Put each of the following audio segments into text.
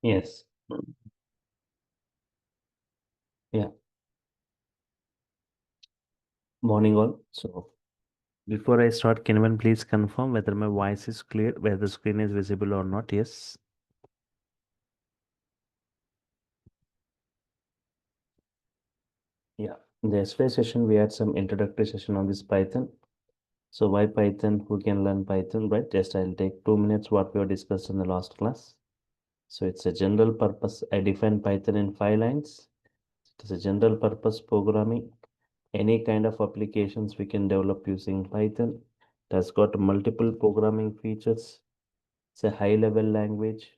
Yes. Yeah. Morning all. So before I start, can one please confirm whether my voice is clear, whether the screen is visible or not? Yes. Yeah. In the yesterday session, we had some introductory session on this Python. So why Python? Who can learn Python? Right. Just I'll take 2 minutes what we have discussed in the last class. So it's a general purpose. I define Python in 5 lines. It is a general purpose programming. Any kind of applications we can develop using Python. It has got multiple programming features. It's a high level language,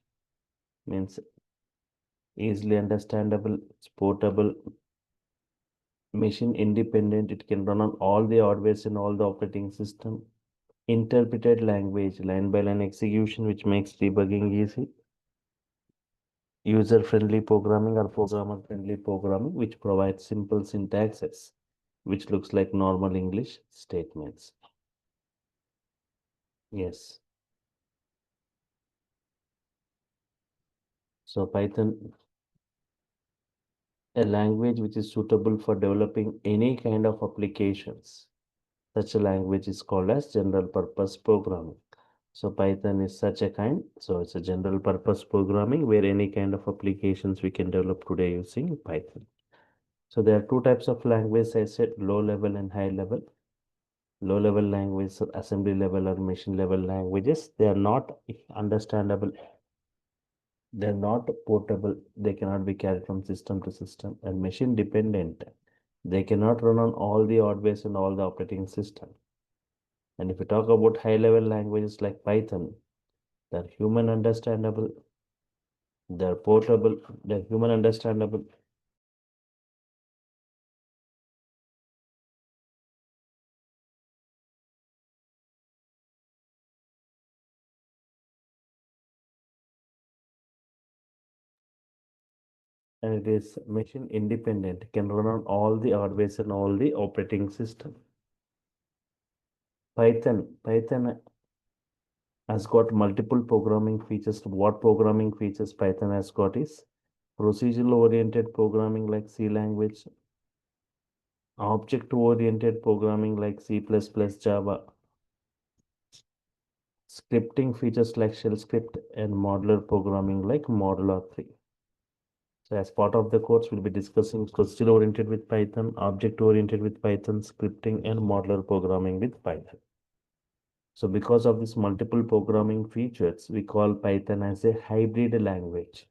means easily understandable, it's portable, machine independent, it can run on all the hardwares in all the operating system. Interpreted language, line by line execution, which makes debugging easy. User friendly programming or programmer friendly programming, which provides simple syntaxes, which looks like normal English statements. Yes. So Python, a language which is suitable for developing any kind of applications. Such a language is called as general purpose programming. So Python is such a kind. So it's a general purpose programming where any kind of applications we can develop today using Python. So there are two types of language. I said low level and high level. Low level language, so assembly level or machine level languages, they are not understandable. They're not portable. They cannot be carried from system to system and machine dependent. They cannot run on all the hardware and all the operating system. And if we talk about high level languages like Python, they're human understandable, they're portable, they're human understandable. And it is machine independent, can run on all the hardware and all the operating system. Python has got multiple programming features. What programming features Python has got is procedural oriented programming like C language, object oriented programming like C++, Java, scripting features like shell script, and modular programming like Modular 3. So as part of the course, we'll be discussing procedural oriented with Python, object oriented with Python, scripting, and modular programming with Python. So because of these multiple programming features, we call Python as a hybrid language.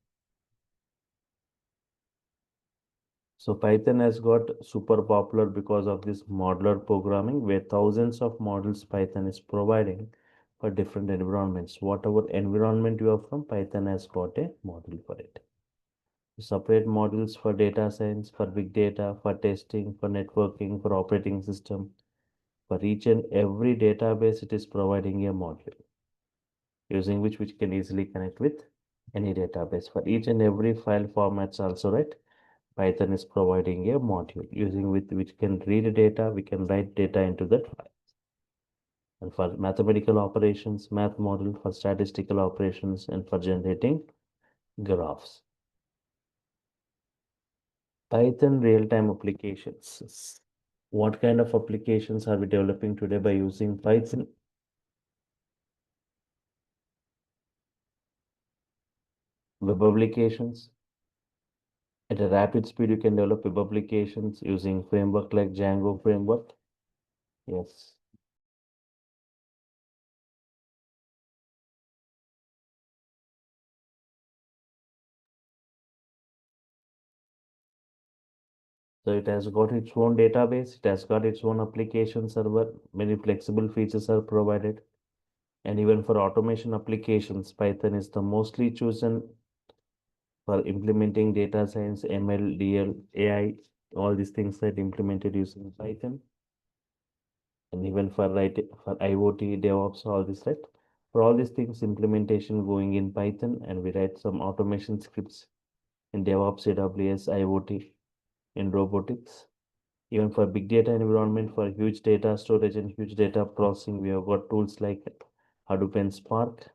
So Python has got super popular because of this modular programming where thousands of models Python is providing for different environments. Whatever environment you are from, Python has got a module for it. Separate modules for data science, for big data, for testing, for networking, for operating system. For each and every database, it is providing a module using which can easily connect with any database. For each and every file formats also, right? Python is providing a module using which can read data, we can write data into that file. And for mathematical operations, math module for statistical operations and for generating graphs. Python real-time applications. What kind of applications are we developing today by using Python? Web applications. At a rapid speed, you can develop web applications using framework like Django framework. Yes. So it has got its own database, it has got its own application server, many flexible features are provided. And even for automation applications, Python is the mostly chosen for implementing data science, ML, DL, AI, all these things that implemented using Python. And even for for IoT, DevOps, all this, right? For all these things, implementation going in Python, and we write some automation scripts in DevOps, AWS, IoT, in robotics. Even for big data environment, for huge data storage and huge data processing, we have got tools like Hadoop and Spark.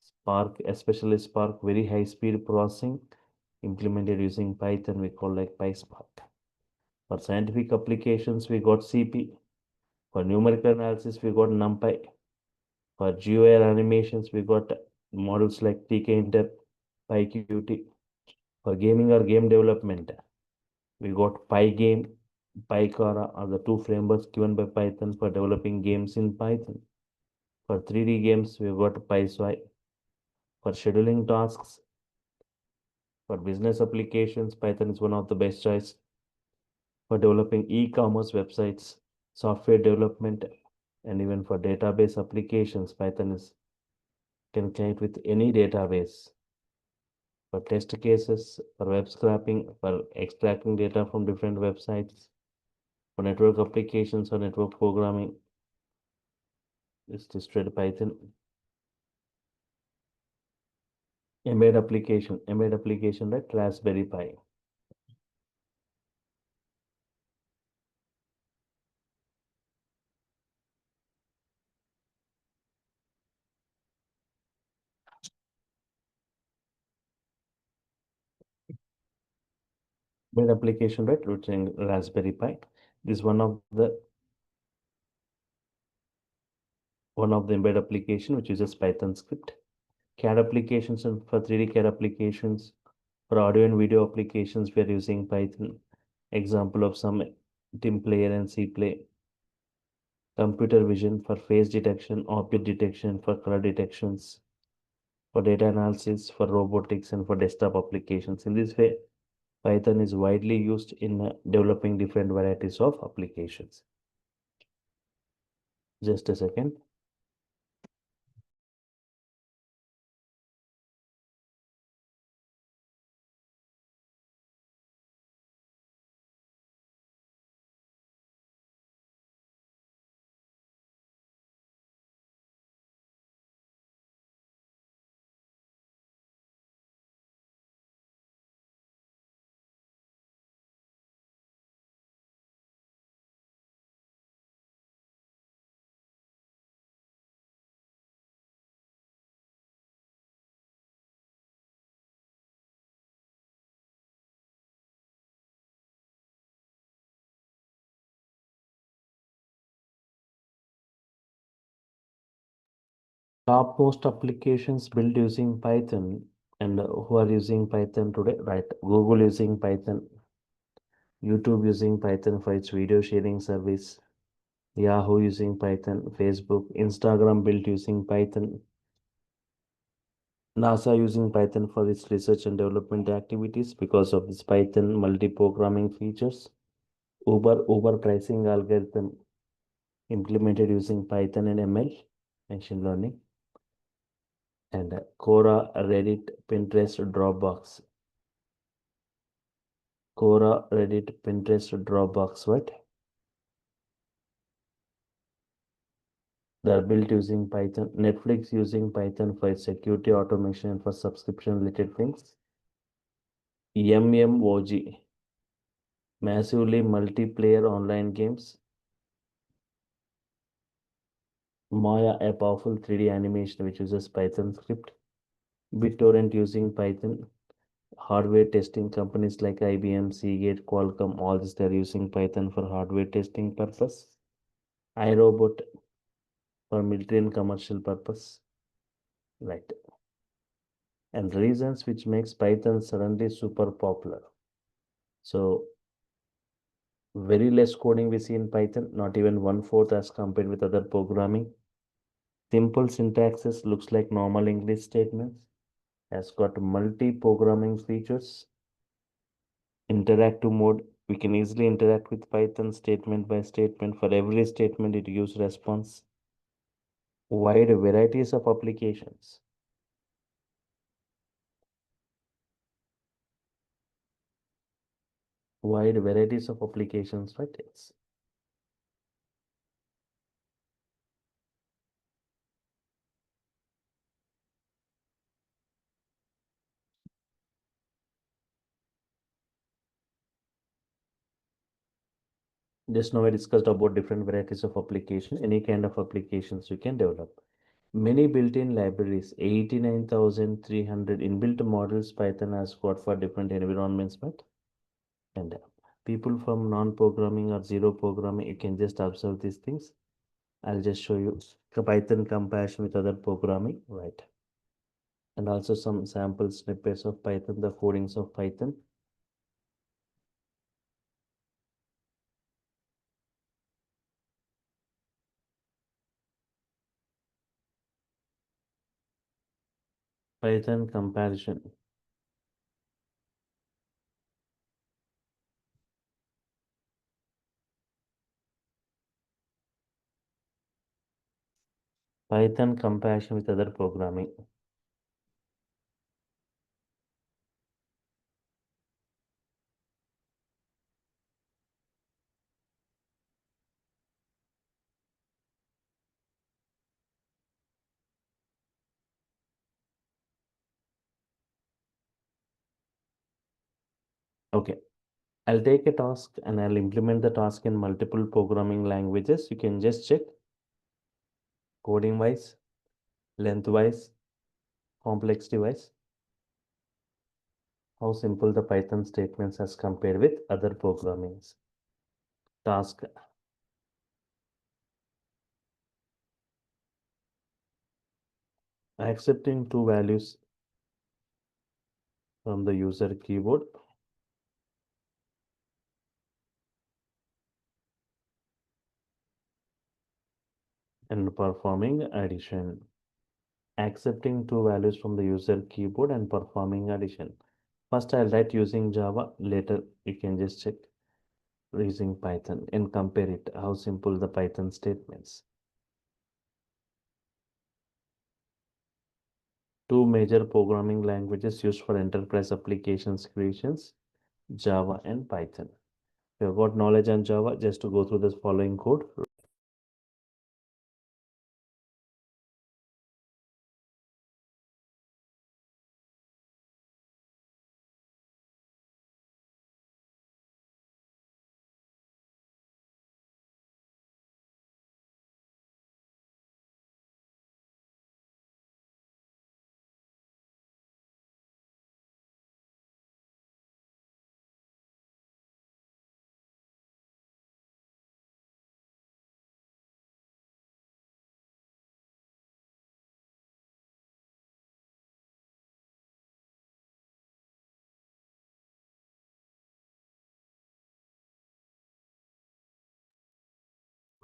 Spark, especially Spark, very high speed processing implemented using Python, we call like PySpark. For scientific applications, we got CP. For numerical analysis, we got NumPy. For GUI animations, we got models like TK-Inter, PyQt. For gaming or game development, we got Pygame, PyCara are the two frameworks given by Python for developing games in Python. For 3D games, we got PySy. For scheduling tasks, for business applications, Python is one of the best choice. For developing e-commerce websites, software development, and even for database applications, Python is can connect with any database. For test cases, for web scraping, for extracting data from different websites, for network applications or network programming, it's just straight Python. Embed application, right? Raspberry Pi. Embed application, right? Using Raspberry Pi. This is one of the embed application which uses Python script. CAD applications and for 3D CAD applications, for audio and video applications, we are using Python. Example of some TIM player and C play. Computer vision for face detection, object detection, for color detections, for data analysis, for robotics, and for desktop applications. In this way, Python is widely used in developing different varieties of applications. Just a second. Top most applications built using Python and who are using Python today, right? Google using Python, YouTube using Python for its video sharing service, Yahoo using Python, Facebook, Instagram built using Python, NASA using Python for its research and development activities because of this Python multi-programming features. Uber pricing algorithm implemented using Python and ML, machine learning, and Quora, Reddit, Pinterest, Dropbox. Quora, Reddit, Pinterest, Dropbox, what? They're built using Python. Netflix using Python for its security automation and for subscription related things. MMOG, massively multiplayer online games. Maya, a powerful 3D animation which uses Python script. BitTorrent using Python. Hardware testing companies like IBM, Seagate, Qualcomm, all this they're using Python for hardware testing purpose. iRobot for military and commercial purpose. Right. And reasons which makes Python suddenly super popular. So very less coding we see in Python, not even 1/4 as compared with other programming. Simple syntaxes looks like normal English statements. Has got multi-programming features. Interactive mode, we can easily interact with Python statement by statement. For every statement, it gives response. Wide varieties of applications. Wide varieties of applications, right? It's just now I discussed about different varieties of application, any kind of applications you can develop. Many built-in libraries, 89,300 inbuilt models Python has got for different environments, but and people from non-programming or zero programming, you can just observe these things. I'll just show you the Python comparison with other programming, right? And also some sample snippets of Python, the codings of Python. Python comparison. Python comparison with other programming. Okay, I'll take a task and I'll implement the task in multiple programming languages. You can just check coding wise, length wise, complexity wise, how simple the Python statements as compared with other programmings. Task accepting two values from the user keyboard and performing addition. Accepting two values from the user keyboard and performing addition. First, I'll write using Java. Later, you can just check using Python and compare it, how simple the Python statements. Two major programming languages used for enterprise applications creations, Java and Python. If you've got knowledge on Java, just to go through this following code.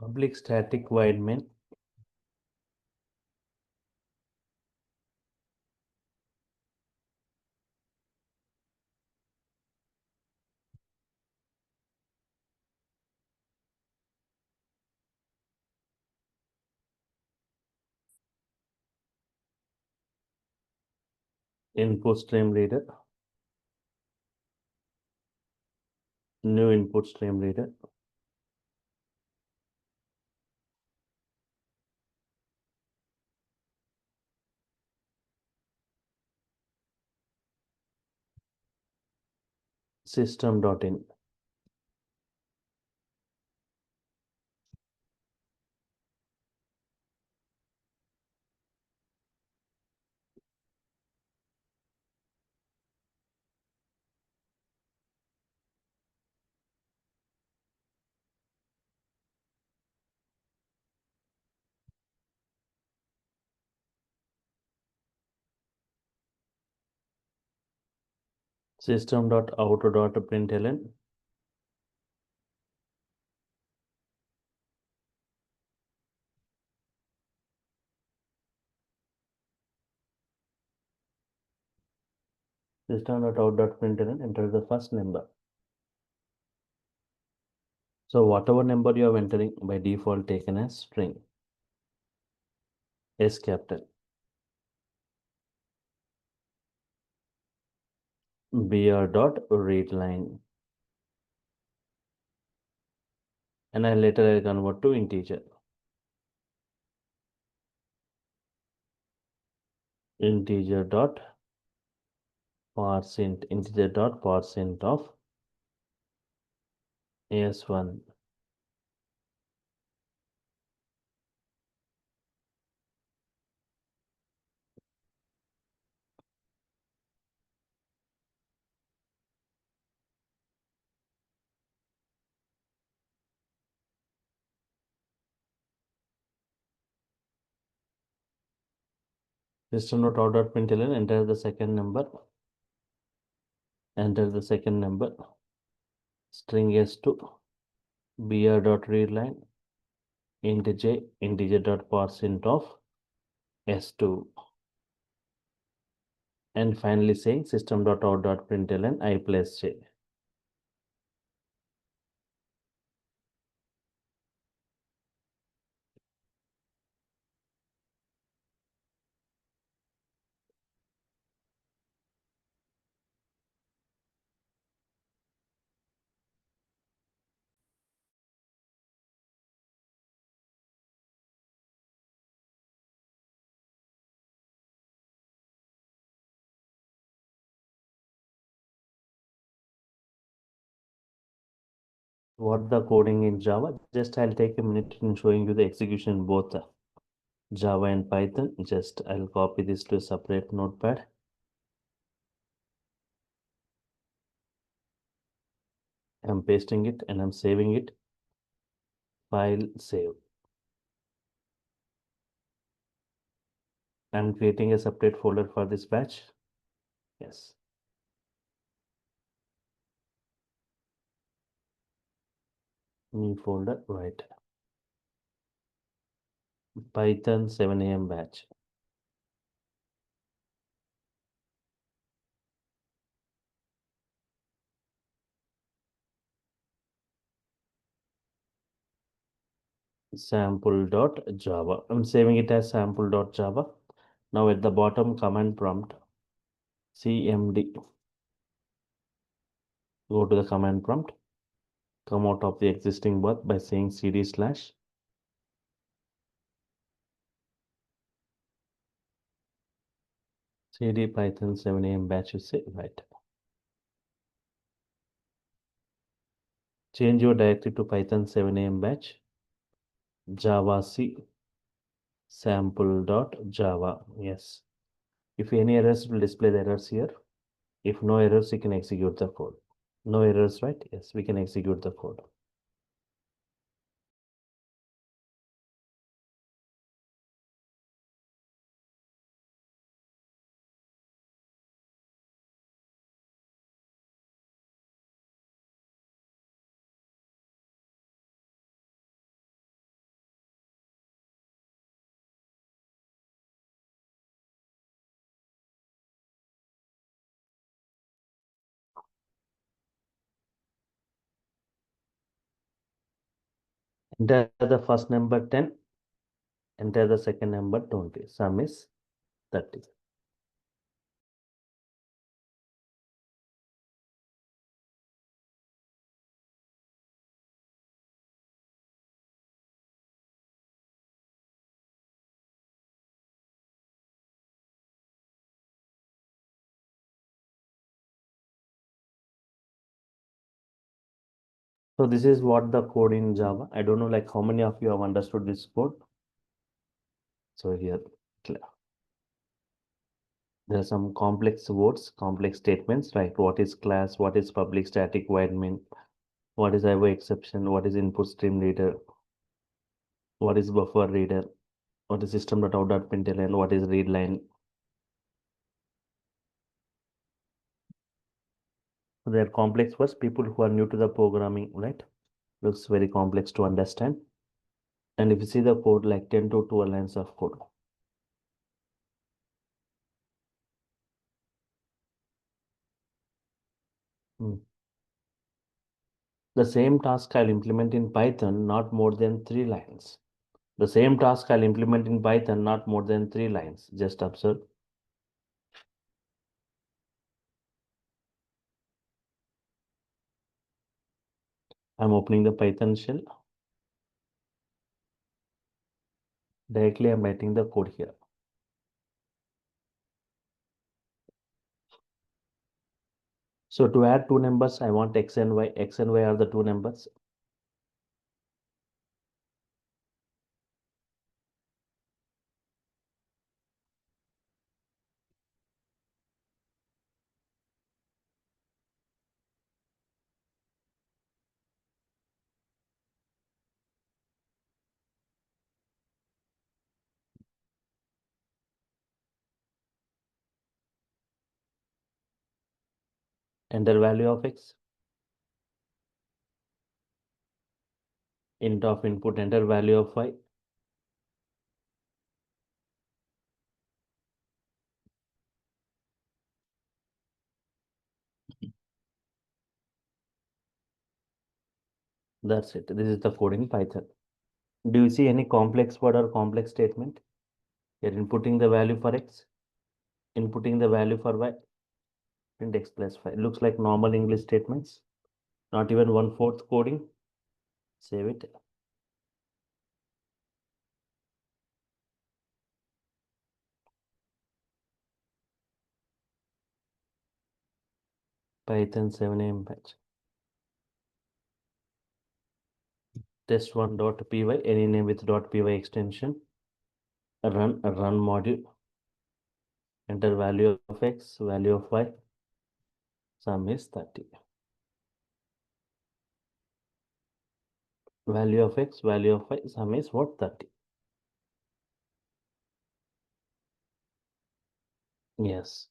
Public static void main, input stream reader, new input stream reader, system.in. System.out.println, system.out.println, enter the first number. So whatever number you are entering by default taken as string. S capital. br.readline. And I later I convert to integer. Integer dot parseInt, integer dot parseInt of as1. System.out.println, enter the second number, enter the second number, string s2, br.readline, int j, integer dot parseInt of s2, and finally saying system.out.println I plus j. What the coding in Java? Just I'll take a minute in showing you the execution in both Java and Python. Just I'll copy this to a separate notepad. I'm pasting it and I'm saving it. File, save. I'm creating a separate folder for this batch. Yes. New folder, right. Python 7 a.m. batch. Sample.java. I'm saving it as sample.java. Now at the bottom command prompt, cmd. Go to the command prompt. Come out of the existing path by saying cd slash cd python 7 a.m. batch. You say right. Change your directory to python 7 a.m. batch. Java c sample.java. Yes. If any errors, will display the errors here. If no errors, you can execute the code. No errors, right? Yes, we can execute the code. Enter the first number 10. Enter the second number 20. Sum is 30. So this is what the code in Java. I don't know like how many of you have understood this code. So here there are some complex words, complex statements like what is class, what is public static void main, what is IO exception, what is input stream reader, what is buffer reader, what is system.out.println, what is read line. So they are complex words. People who are new to the programming, right? Looks very complex to understand. And if you see the code, like 10 to 12 lines of code. Hmm. The same task I'll implement in Python, not more than 3 lines. The same task I'll implement in Python, not more than 3 lines. Just observe. I'm opening the Python shell. Directly, I'm writing the code here. So to add two numbers, I want x and y. X and y are the two numbers. enter value of x, int of input, enter value of y, that's it. This is the code in Python. Do you see any complex word or complex statement? You're inputting the value for x, inputting the value for y, print x plus 5. Looks like normal English statements. Not even 1/4 coding. Save it. Python 7am batch. Test1.py, any name with .py extension. Run module. Enter value of x, value of y. Sum is 30. Value of x, value of y. Sum is what? 30. Yes.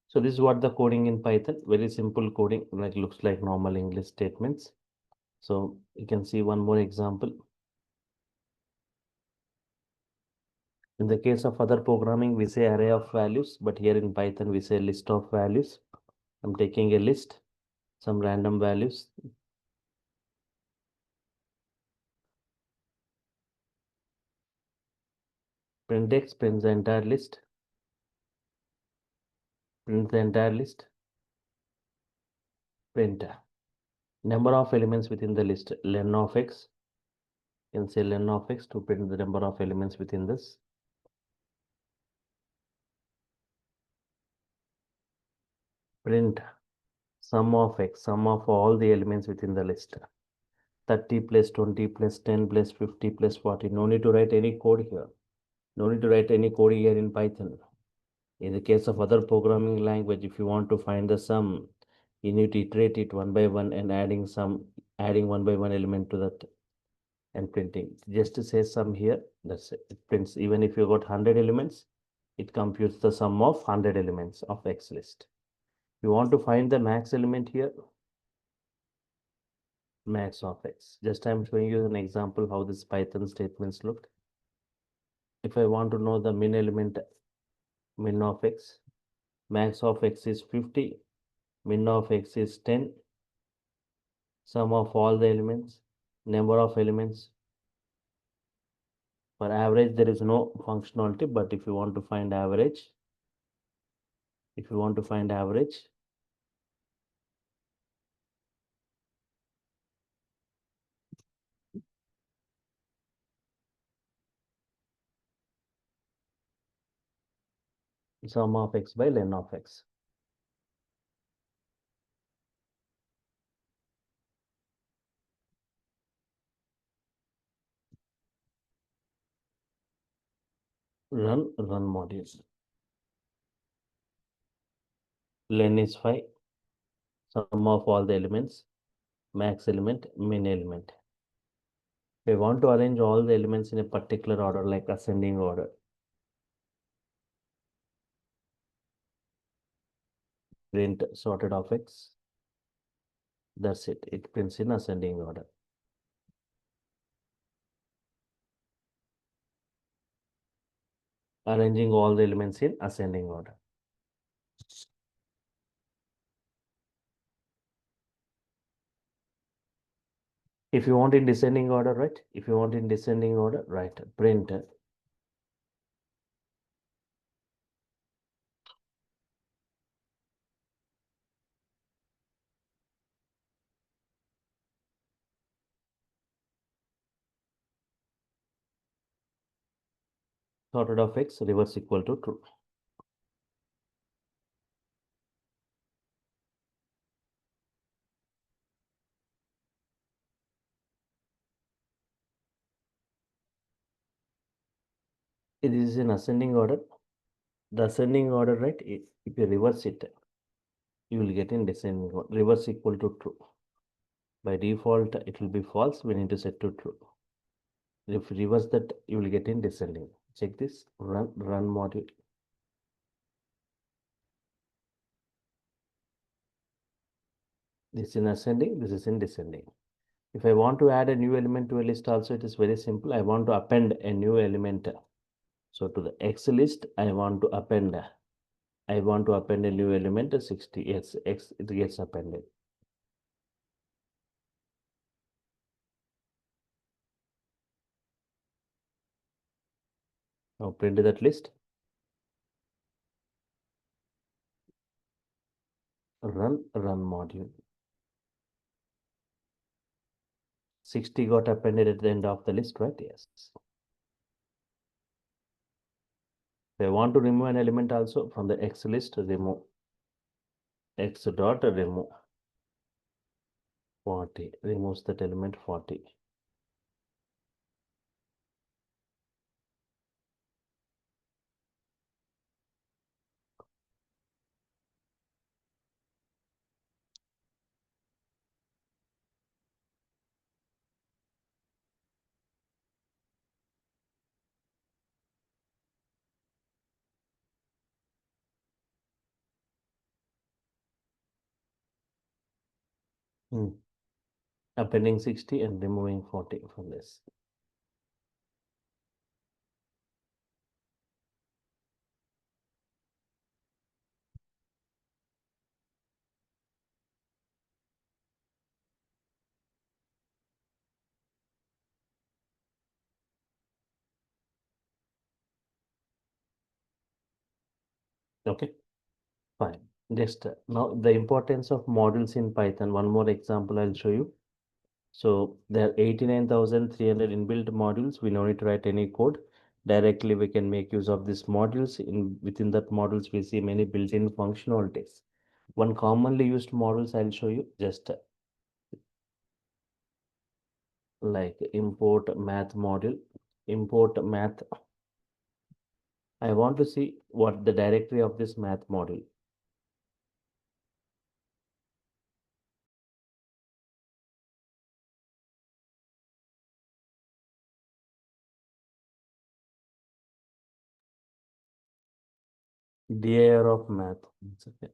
So this is what the coding in Python. Very simple coding, like looks like normal English statements. So you can see one more example. In the case of other programming, we say array of values, but here in Python, we say list of values. I'm taking a list, some random values. Print x prints the entire list. Print the entire list. Print number of elements within the list. Len of x. You can say len of x to print the number of elements within this. Print sum of x, sum of all the elements within the list. 30 plus 20 plus 10 plus 50 plus 40. No need to write any code here. No need to write any code here in Python. In the case of other programming language, if you want to find the sum, you need to iterate it one by one and adding one by one element to that and printing. Just to say sum here, that's it. It prints even if you got 100 elements, it computes the sum of 100 elements of X list. You want to find the max element here, max of X. Just I'm showing you an example how this Python statements look. If I want to know the min element, min of X, max of X is 50, min of X is 10, sum of all the elements, number of elements. For average, there is no functionality, but if you want to find average, sum of x by len of x. Run modules. Len is 5, sum of all the elements, max element, min element. We want to arrange all the elements in a particular order, like ascending order. Print sorted of x. That's it. It prints in ascending order. Arranging all the elements in ascending order. If you want in descending order, right? If you want in descending order, right? Print sorted of x reverse equal to true. It is in ascending order. The ascending order, right? If you reverse it, you will get in descending order. Reverse equal to true. By default, it will be false. We need to set to true. If you reverse that, you will get in descending. Check this, run module. This is in ascending, this is in descending. If I want to add a new element to a list also, it is very simple. I want to append a new element. So to the X list, I want to append a new element 60. Yes, X, it gets appended. Now print that list. Run module. 60 got appended at the end of the list, right? Yes. If I want to remove an element also from the X list, remove X dot remove 40. Removes that element 40. Appending 60 and removing 40 from this. Okay, fine. Just now the importance of models in Python. One more example I'll show you. So there are 89,300 inbuilt modules. We don't need to write any code. Directly we can make use of these modules. Within that modules we see many built-in functionalities. One commonly used models I'll show you, just like import math module, import math. I want to see what the directory of this math module. Dir of math. It's okay.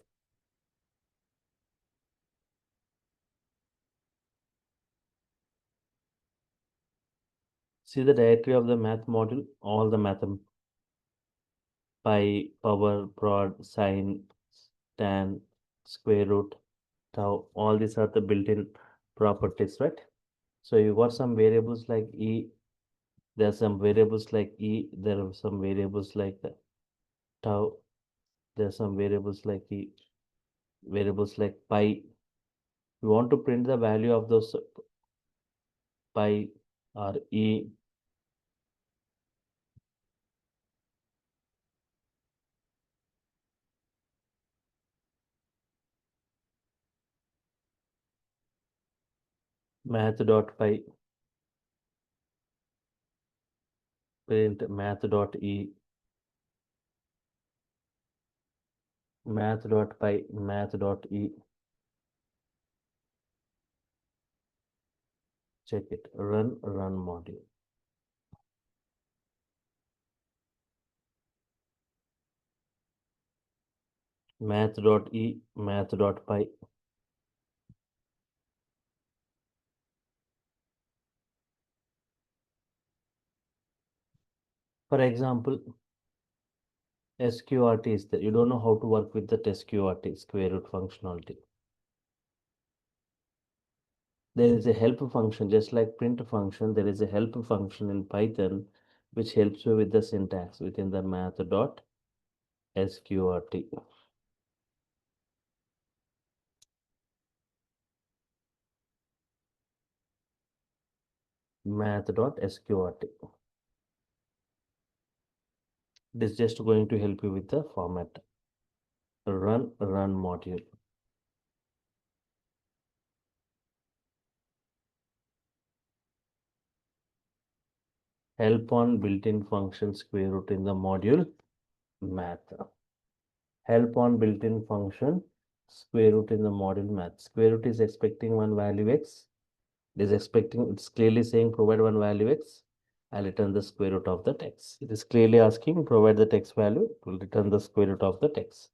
See the directory of the math module, all the math, pi, power, prod, sine, tan, square root, tau, all these are the built-in properties, right? So you got some variables like e, there are some variables like e, there are some variables like tau, there are some variables like e, variables like pi. You want to print the value of those pi or e. Math.py, print math.e, math.py, math.e. Check it. Run module. Math.e, math.py. For example, SQRT is there. You don't know how to work with that SQRT, square root functionality. There is a help function, just like print function, there is a help function in Python which helps you with the syntax within the math.sqrt. Math.sqrt. This is just going to help you with the format. Run module. Help on built-in function square root in the module math. Help on built-in function square root in the module math. Square root is expecting one value x. It is expecting, it's clearly saying provide one value x. I'll return the square root of the text. It is clearly asking provide the text value, it will return the square root of the text.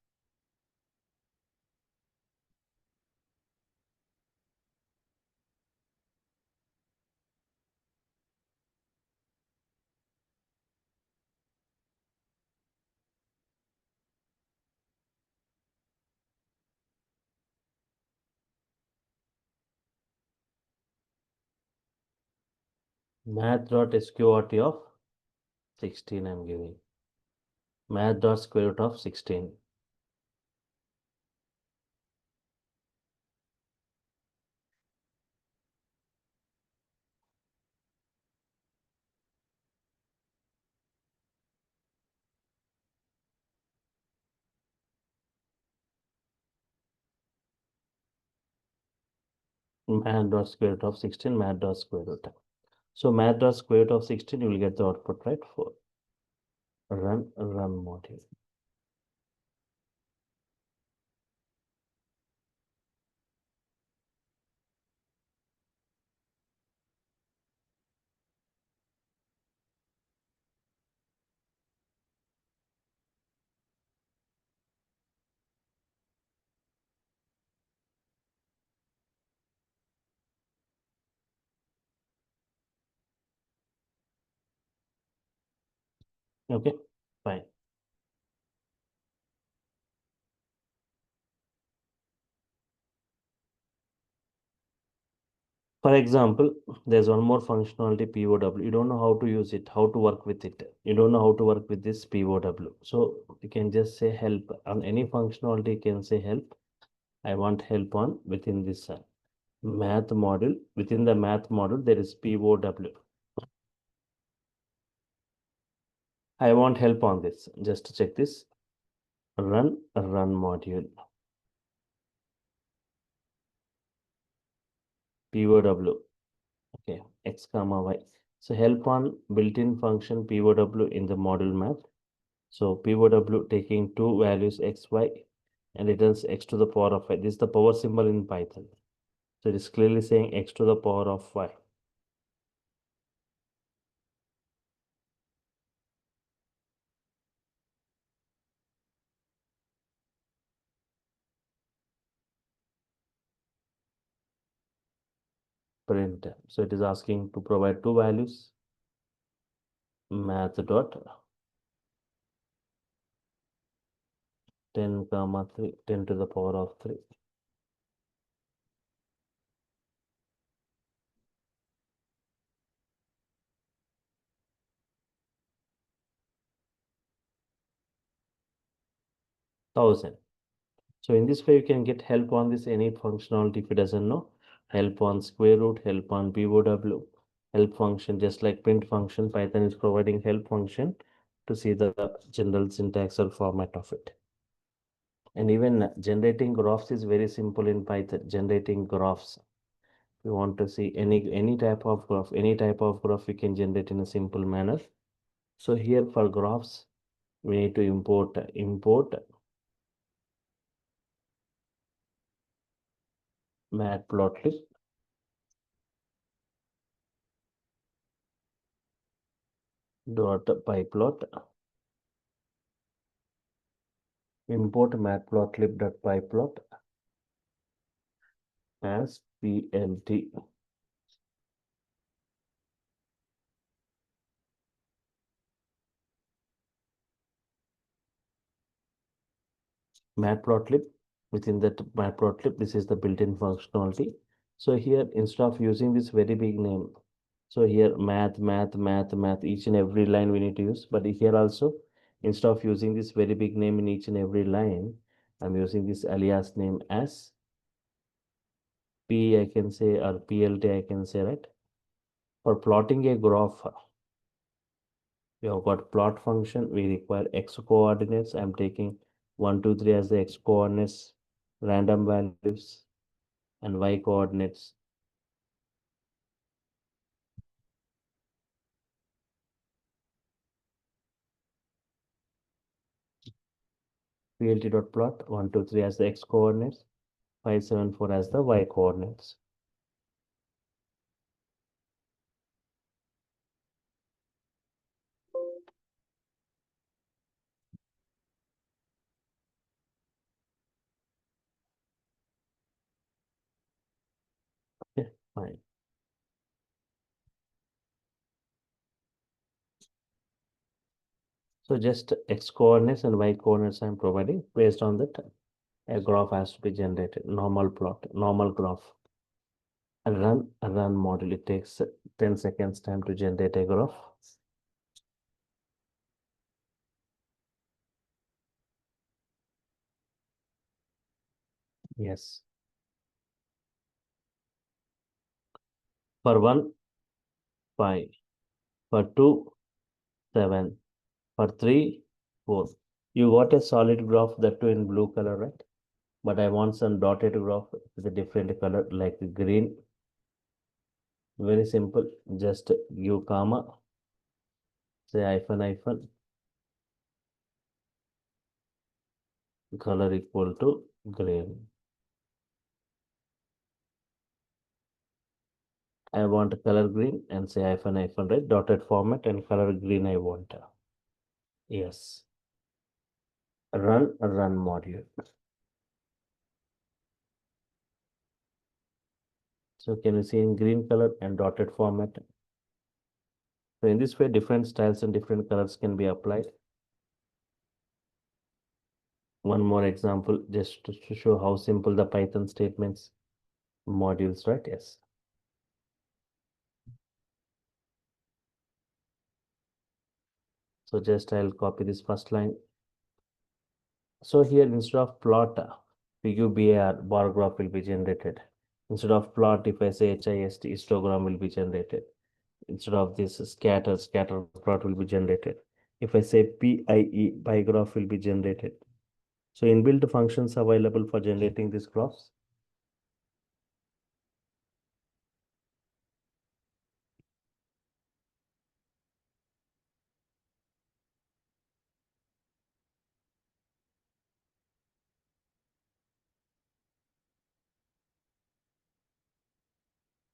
Math.sqrt of 16 I'm giving. Math.square root of 16. Math.square root of 16, math.square root. So math.square root of 16, you will get the output, right? For run module. Okay, fine. For example, there's one more functionality POW. You don't know how to use it, how to work with it. You don't know how to work with this POW. So you can just say help on any functionality. You can say help. I want help on within this math module. Within the math module, there is POW. I want help on this. Just to check this. Run module. POW. Okay, X comma Y. So help on built-in function POW in the module math. So POW taking two values x, y and returns x to the power of y. This is the power symbol in Python. So it is clearly saying x to the power of y. Print. So it is asking to provide two values. Math dot 10 comma 3, 10 to the power of 3. Thousand. So in this way, you can get help on this any functionality if it doesn't know. Help on square root, help on POW, help function, just like print function, Python is providing help function to see the general syntax or format of it. And even generating graphs is very simple in Python. Generating graphs. If you want to see any type of graph, we can generate in a simple manner. So here for graphs, we need to import matplotlib dot pyplot. Import matplotlib.pyplot as plt. Matplotlib, within that matplotlib, this is the built-in functionality. So here, instead of using this very big name, so here math, each and every line we need to use. But here also, instead of using this very big name in each and every line, I'm using this alias name as P, I can say, or PLT, I can say, right? For plotting a graph, we have got plot function. We require x coordinates. I'm taking 1, 2, 3 as the x coordinates, random values, and y coordinates. Plt.plot 1, 2, 3 as the x coordinates, 5, 7, 4 as the y coordinates. Fine. So just x coordinates and y coordinates I'm providing. Based on that, a graph has to be generated. Normal plot, normal graph. A run module. It takes 10 seconds time to generate a graph. Yes. For 1, 5. For 2, 7. For 3, 4. You got a solid graph that too in blue color, right? But I want some dotted graph with a different color like green. Very simple. Just give comma, say hyphen hyphen, color equal to green. I want color green and say hyphen hyphen, right? Dotted format and color green I want. Yes. Run module. So can you see in green color and dotted format? So in this way, different styles and different colors can be applied. One more example, just to show how simple the Python statements modules, right? Yes. So just I'll copy this first line. So here instead of plot, bar graph will be generated. Instead of plot, if I say HIST, histogram will be generated. Instead of this scatter plot will be generated. If I say PIE, pie graph will be generated. So inbuilt functions available for generating these graphs.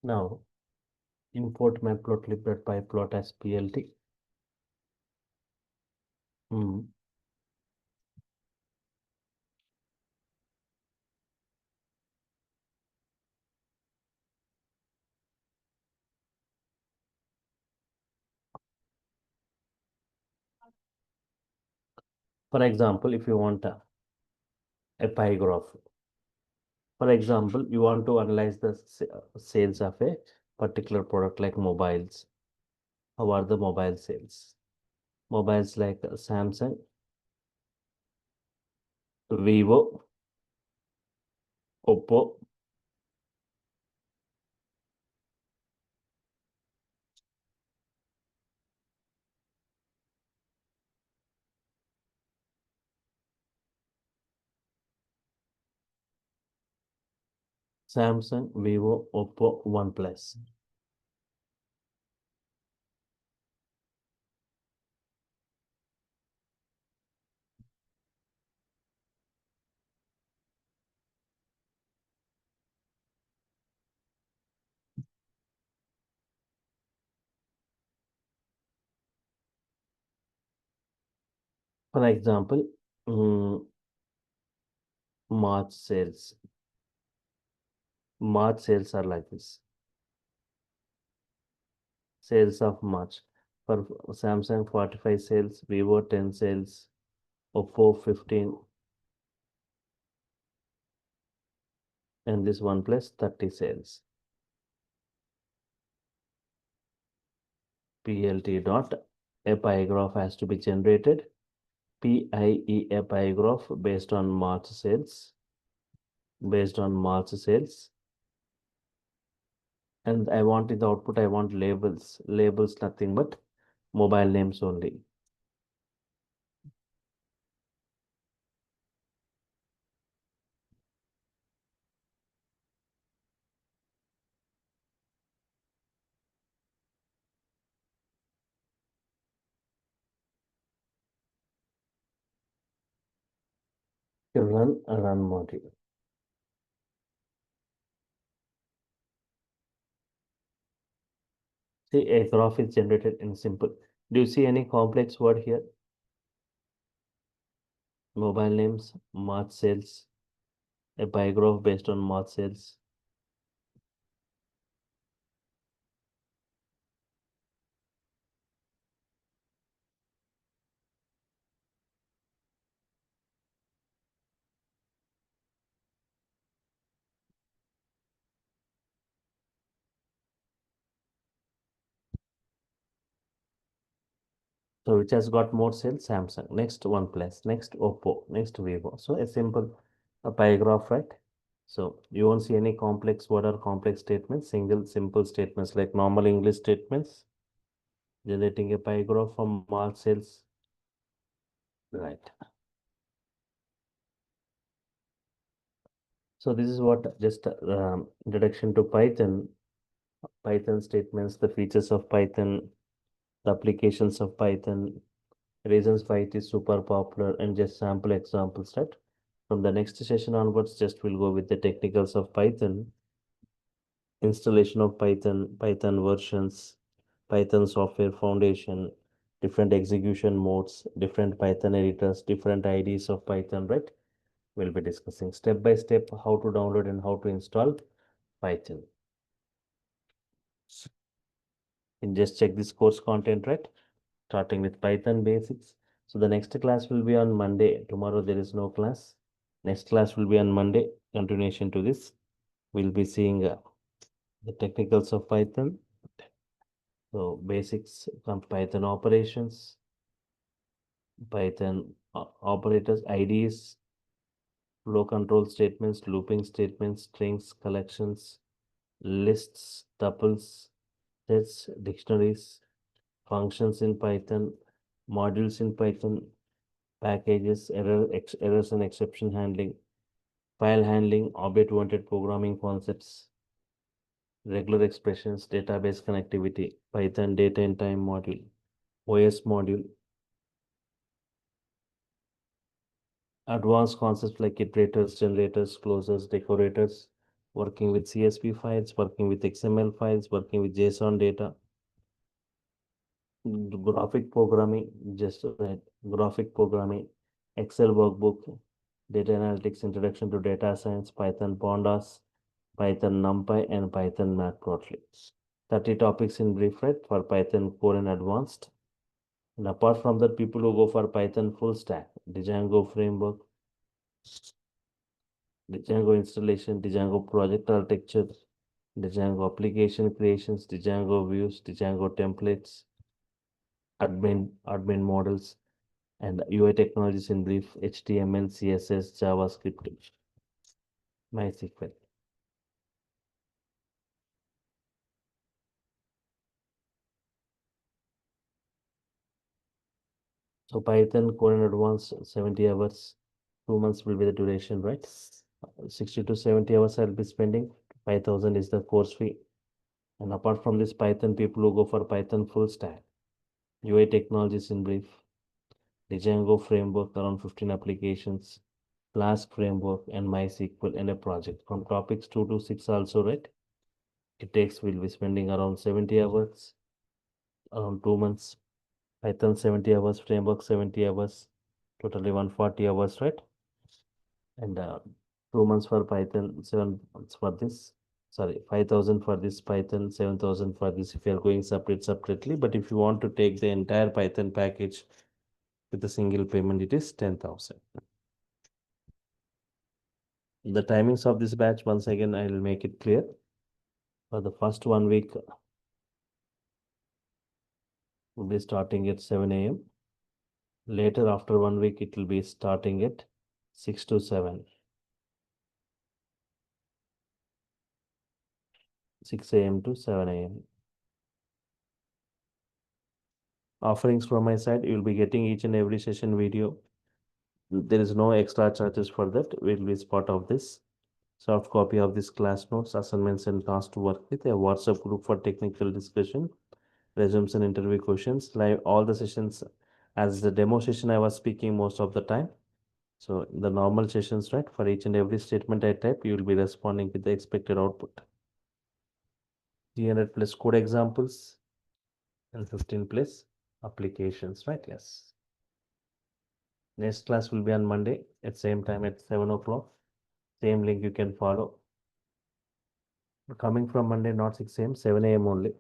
Now import matplotlib.pyplot as PLT. Mm. For example, if you want a pie graph, for example, you want to analyze the sales of a particular product like mobiles. How are the mobile sales? Mobiles like Samsung, Vivo, Oppo, Samsung, Vivo, Oppo, OnePlus. For example, mm, March sales. March sales are like this. Sales of March. For Samsung 45 sales, Vivo 10 sales, Oppo 15, and this OnePlus 30 sales. PLT dot a pie graph has to be generated. PIE a pie graph based on March sales. Based on March sales. And I want in the output, I want labels. Labels nothing but mobile names only. Run a run module. See, a graph is generated in simple. Do you see any complex word here? Mobile names, March sales, a pie graph based on March sales. So which has got more sales? Samsung. Next OnePlus. Next Oppo. Next Vivo. So a simple a pie graph, right? So you won't see any complex word or complex statements. Single simple statements like normal English statements. Generating a pie graph from March sales. Right. So this is what just introduction to Python. Python statements, the features of Python, the applications of Python, reasons why it is super popular, and just sample examples, right? From the next session onwards, just we'll go with the technicals of Python, installation of Python, Python versions, Python software foundation, different execution modes, different Python editors, different IDs of Python, right? We'll be discussing step by step how to download and how to install Python. And just check this course content, right? Starting with Python basics. So the next class will be on Monday. Tomorrow there is no class. Next class will be on Monday. Continuation to this. We'll be seeing the technicals of Python. So basics from Python operations, Python operators, IDs, flow control statements, looping statements, strings, collections, lists, tuples, sets, dictionaries, functions in Python, modules in Python, packages, errors and exception handling, file handling, object-oriented programming concepts, regular expressions, database connectivity, Python data and time module, OS module, advanced concepts like iterators, generators, closers, decorators, working with CSV files, working with XML files, working with JSON data, graphic programming, just right, graphic programming, Excel workbook, data analytics, introduction to data science, Python pandas, Python NumPy, and Python matplotlib. 30 topics in brief, right, for Python core and advanced. And apart from that, people who go for Python full stack, Django framework, Django installation, Django project architecture, Django application creations, Django views, Django templates, admin models, and UI technologies in brief, HTML, CSS, JavaScript, MySQL. So Python core and advanced 70 hours, 2 months will be the duration, right? 60 to 70 hours I'll be spending. 5,000 is the course fee. And apart from this Python, people who go for Python full stack, UI technologies in brief, Django framework around 15 applications, Flask framework, and MySQL and a project. From topics 2 to 6 also, right? It takes, we'll be spending around 70 hours, around 2 months. Python 70 hours, framework 70 hours, totally 140 hours, right? And 2 months for Python, 7 months for this. Sorry, 5,000 for this Python, 7,000 for this if you are going separately. But if you want to take the entire Python package with a single payment, it is 10,000. The timings of this batch, once again, I will make it clear. For the first 1 week, will be starting at 7 a.m. Later, after 1 week, it will be starting at 6 to 7, 6 a.m. to 7 a.m. Offerings from my side, you will be getting each and every session video. There is no extra charges for that. Will be part of this. Soft copy of this class notes, assignments, and tasks to work with. A WhatsApp group for technical discussion, resumes and interview questions. Live all the sessions. As the demo session, I was speaking most of the time. So the normal sessions, right? For each and every statement I type, you will be responding with the expected output. 300 plus code examples and 15 plus applications, right? Yes. Next class will be on Monday at same time at 7 o'clock. Same link you can follow. Coming from Monday, not 6 a.m., 7 a.m. only.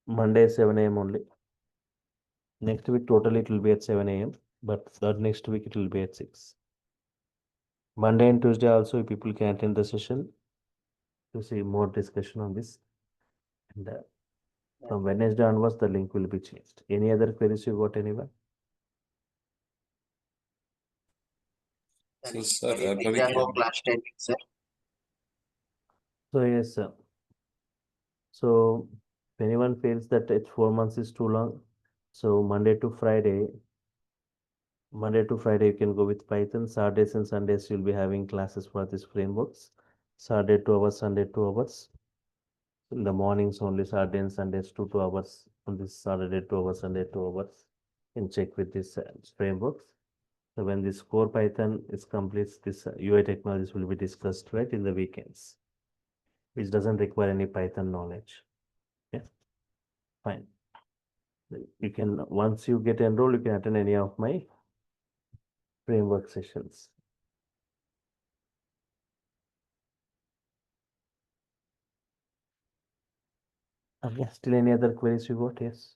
Monday, 7 a.m. only. Next week, totally it will be at 7 a.m. But that next week, it will be at 6. Monday and Tuesday also, people can attend the session to see more discussion on this. And From Wednesday onwards, the link will be changed. Any other queries you got, anyone? So, sir, There are no class timing, sir. So yes, sir. So if anyone feels that it's 4 months is too long, so Monday to Friday you can go with Python. Saturdays and Sundays you'll be having classes for these frameworks. Saturday 2 hours, Sunday 2 hours. In the mornings only Saturday and Sundays 2 hours. On this Saturday 2 hours, Sunday 2 hours. And check with these frameworks. So when this core Python is complete, this UI technologies will be discussed right in the weekends, which doesn't require any Python knowledge. Yeah, fine. You can, once you get enrolled, you can attend any of my framework sessions. Okay, still any other queries you got? Yes.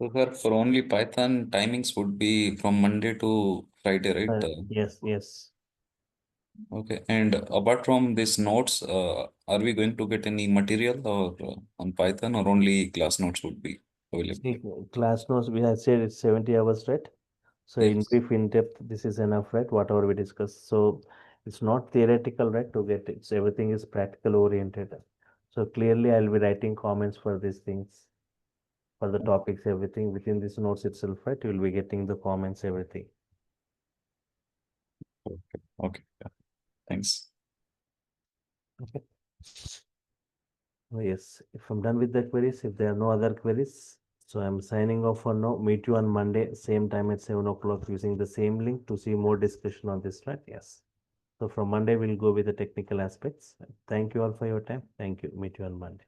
so sir, for only Python, timings would be from Monday to Friday, right? Yes, yes. Okay. And apart from these notes, are we going to get any material or on Python, or only class notes would be available? See, class notes, we have said it's 70 hours, right? So in Yes. brief, in depth, this is enough, right? Whatever we discuss. So it's not theoretical, right? To get it. So everything is practical oriented. So clearly, I'll be writing comments for these things, for the topics, everything within this notes itself, right? You'll be getting the comments, everything. Okay. Okay. Yeah. Thanks. Okay. Oh, yes. If I'm done with the queries, if there are no other queries, so I'm signing off for now. Meet you on Monday, same time at 7 o'clock using the same link to see more discussion on this, right? Yes. So from Monday, we'll go with the technical aspects. Thank you all for your time. Thank you. Meet you on Monday.